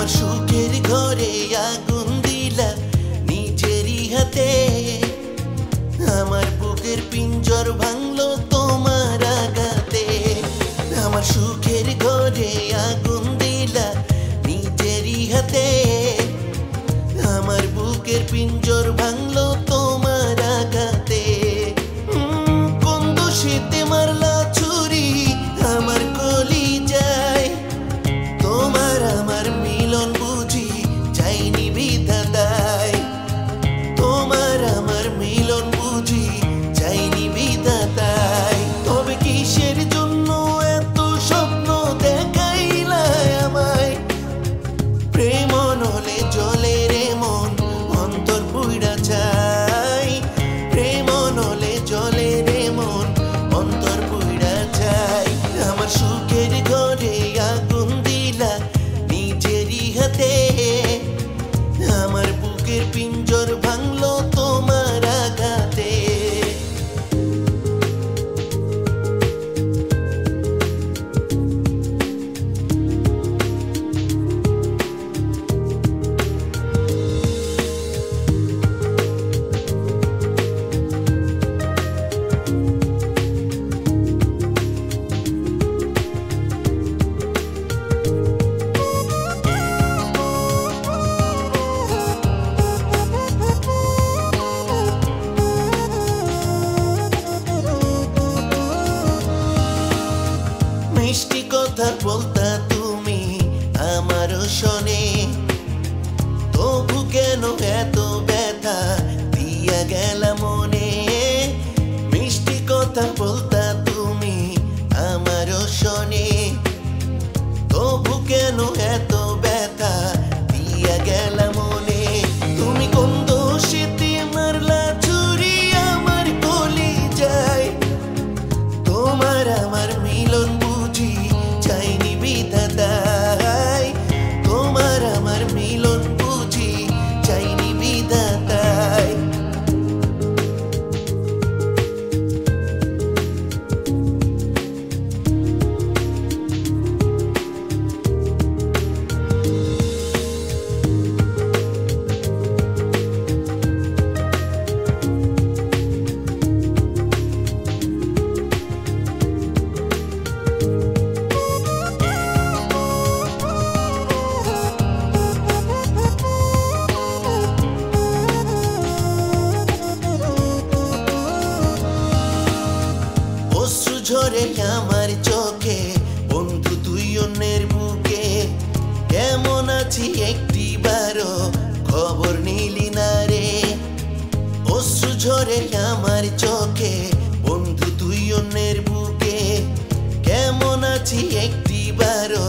আমার সুখের ঘরে আগুন দিলা নিজেরই হাতে, আমার বুকের পিঞ্জর ভাঙলো তোমার আঘাতে। আমার সুখের ঘরে আগুন দিলা নিজেরই হাতে, আমার বুকের পিঞ্জর ভাঙলো তোমার আঘাতে। কোন দোষেতে মারলা ছুরি আমার কলি যায়, তোমার আমার মিলন বুঝি চাইনি বিধাতায়, তোমার আমার মিলন বুঝি চাইনি বিধাতায়। তবে কিসের জন্য এত স্বপ্ন দেখাইলা আমায়, প্রেম নলে জলে রে মন অন্তর পুইড়া যায়, প্রেম নলে জলে রে মন অন্তর পুইড়া যায়। আমার সুখের ঘরে আগুন দিলা নিজেরই হাতে, আমার বুকের পিঞ্জর ভাঙলো তোমার আঘাতে। মিষ্টি কথা বলতা তুমি আমারও শোনে, তবু কেন এত ব্যথা দিয়া গেলা মনে। মিষ্টি কথা বলতা তুমি আমারও শোনে, তবু কেন এত ব্যথা দিয়া গেলা মনে। তুমি কোন দোষেতে মারলা ছুরি আমার কলি যায়, তোমার আমার মিলন বুঝি চাইনি বিধাতায়, তোমার আমার মিলন বুঝি চাইনি বিধাতায়। ঝরে আমার চোখে বন্ধু তুই অন্যের বুকে, কেমন আছি একটি বারো খবর নিলি না রে। অশ্রু ঝরে আমার চোখে বন্ধু তুই অন্যের বুকে, কেমন আছি একটি বারো